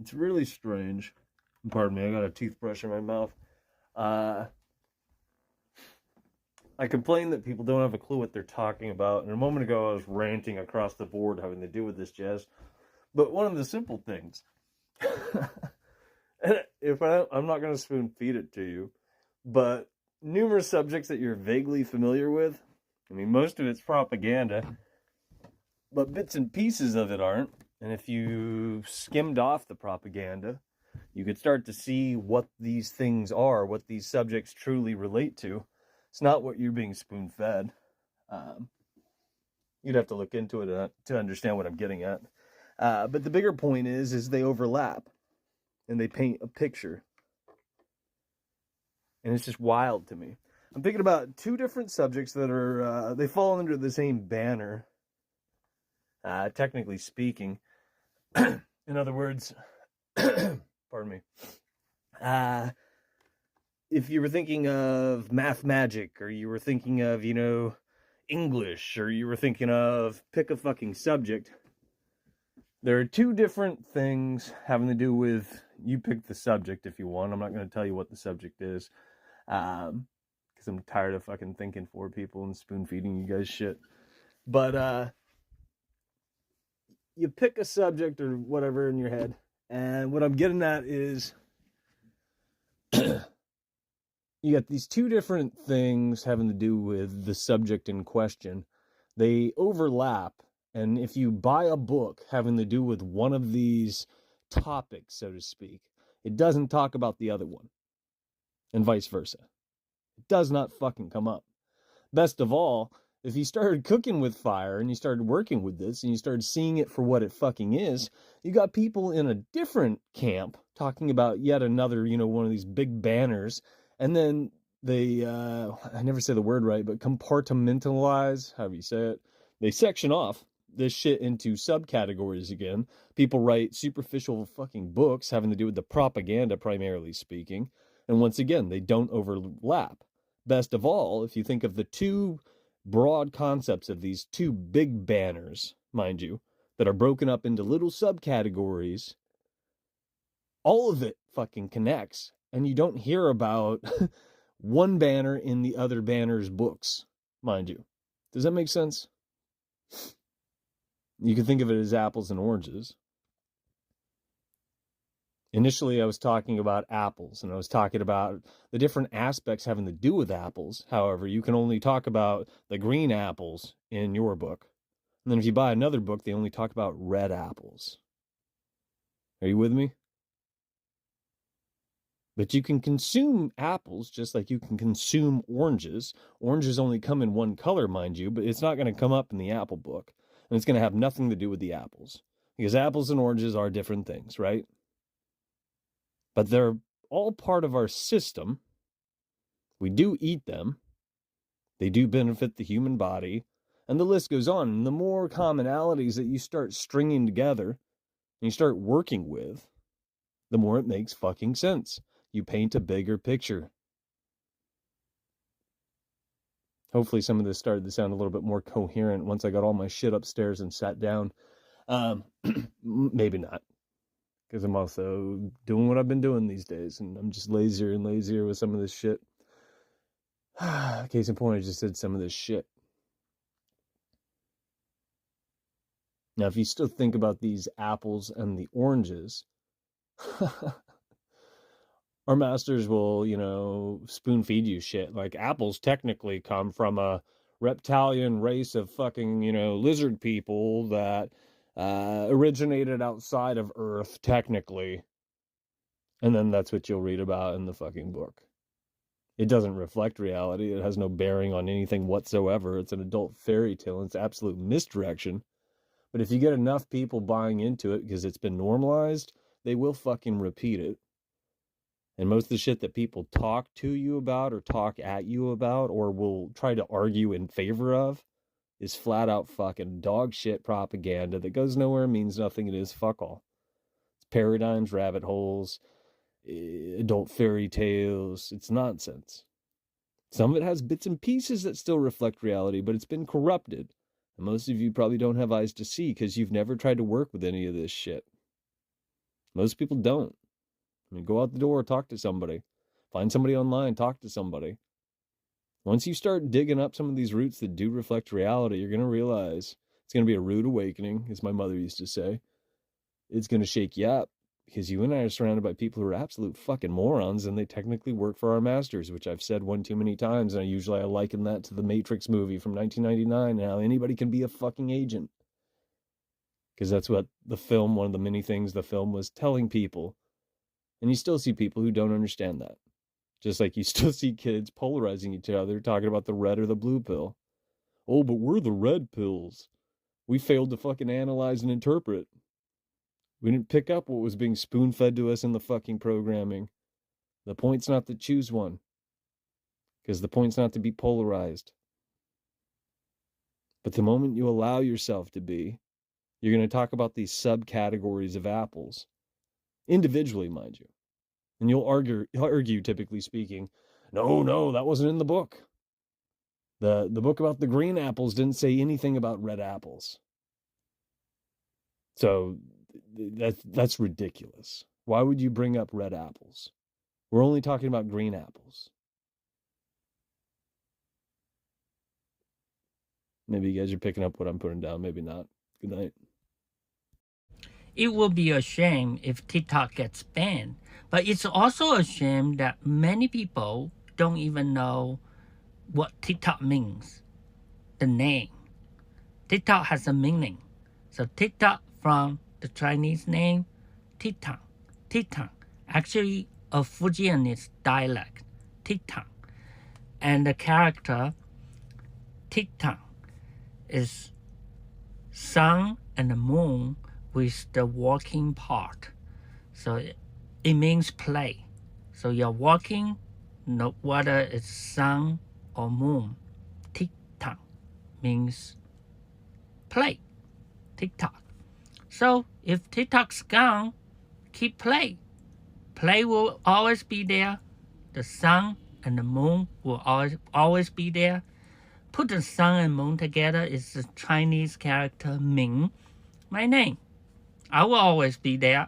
It's really strange. Pardon me, I got a toothbrush in my mouth. Uh, I complain that people don't have a clue what they're talking about. And a moment ago, I was ranting across the board having to do with this jazz. But one of the simple things, if I'm not going to spoon feed it to you, but numerous subjects that you're vaguely familiar with. I mean, most of it's propaganda, but bits and pieces of it aren't. And if you skimmed off the propaganda, you could start to see what these things are, what these subjects truly relate to. It's not what you're being spoon fed. Um, you'd have to look into it to understand what I'm getting at. But the bigger point is they overlap and they paint a picture, and it's just wild to me. I'm thinking about two different subjects that are they fall under the same banner, technically speaking. In other words, pardon me. Uh, if you were thinking of math magic, or you were thinking of, English, or you were thinking of pick a fucking subject, there are two different things having to do with, you pick the subject if you want. I'm not going to tell you what the subject is, because I'm tired of fucking thinking for people and spoon feeding you guys shit. But you pick a subject or whatever in your head, and what I'm getting at is you got these two different things having to do with the subject in question. They overlap, and if you buy a book having to do with one of these topics, so to speak, it doesn't talk about the other one, and vice versa. It does not fucking come up. Best of all, if you started cooking with fire and you started working with this and you started seeing it for what it fucking is, you got people in a different camp talking about yet another, one of these big banners, and then they, I never say the word right, but compartmentalize, however you say it, they section off this shit into subcategories again. People write superficial fucking books having to do with the propaganda, primarily speaking, and once again, they don't overlap. Best of all, if you think of the two broad concepts of these two big banners, mind you, that are broken up into little subcategories, all of it fucking connects. And you don't hear about one banner in the other banner's books, mind you. Does that make sense? You can think of it as apples and oranges. Initially, I was talking about apples, and I was talking about the different aspects having to do with apples. However, you can only talk about the green apples in your book. And then if you buy another book, they only talk about red apples. Are you with me? But you can consume apples just like you can consume oranges. Oranges only come in one color, mind you, but it's not going to come up in the apple book. And it's going to have nothing to do with the apples. Because apples and oranges are different things, right? But they're all part of our system. We do eat them. They do benefit the human body. And the list goes on. And the more commonalities that you start stringing together and you start working with, the more it makes fucking sense. You paint a bigger picture. Hopefully some of this started to sound a little bit more coherent once I got all my shit upstairs and sat down. Maybe not. Because I'm also doing what I've been doing these days, and I'm just lazier and lazier with some of this shit. Case in point, I just did some of this shit. Now, if you still think about these apples and the oranges, our masters will, spoon feed you shit. Like, apples technically come from a reptilian race of fucking, lizard people that originated outside of Earth, technically. And then that's what you'll read about in the fucking book. It doesn't reflect reality. It has no bearing on anything whatsoever. It's an adult fairy tale, and it's absolute misdirection. But if you get enough people buying into it because it's been normalized, they will fucking repeat it. And most of the shit that people talk to you about or talk at you about or will try to argue in favor of is flat out fucking dog shit propaganda that goes nowhere, means nothing. It is fuck all. It's paradigms, rabbit holes, adult fairy tales. It's nonsense. Some of it has bits and pieces that still reflect reality, but it's been corrupted. And most of you probably don't have eyes to see because you've never tried to work with any of this shit. Most people don't. I mean, go out the door, talk to somebody. Find somebody online, talk to somebody. Once you start digging up some of these roots that do reflect reality, you're going to realize it's going to be a rude awakening, as my mother used to say. It's going to shake you up because you and I are surrounded by people who are absolute fucking morons, and they technically work for our masters, which I've said one too many times. And I liken that to the Matrix movie from 1999. Now anybody can be a fucking agent, because that's what the film, one of the many things the film was telling people. And you still see people who don't understand that. Just like you still see kids polarizing each other, talking about the red or the blue pill. Oh, but we're the red pills. We failed to fucking analyze and interpret. We didn't pick up what was being spoon-fed to us in the fucking programming. The point's not to choose one, because the point's not to be polarized. But the moment you allow yourself to be, you're going to talk about these subcategories of apples, individually, mind you. And you'll argue, typically speaking, no, that wasn't in the book. The book about the green apples didn't say anything about red apples. So that's ridiculous. Why would you bring up red apples? We're only talking about green apples. Maybe you guys are picking up what I'm putting down. Maybe not. Good night. It will be a shame if TikTok gets banned, but it's also a shame that many people don't even know what TikTok means, the name. TikTok has a meaning. So TikTok from the Chinese name, Titang. Titang, actually a Fujianese dialect, Titang. And the character Titang is sun and the moon with the walking part. So it means play. So you're walking, no, whether it's sun or moon. TikTok means play. TikTok. So if TikTok's gone, keep play. Play will always be there. The sun and the moon will always be there. Put the sun and moon together is the Chinese character Ming, my name. I will always be there.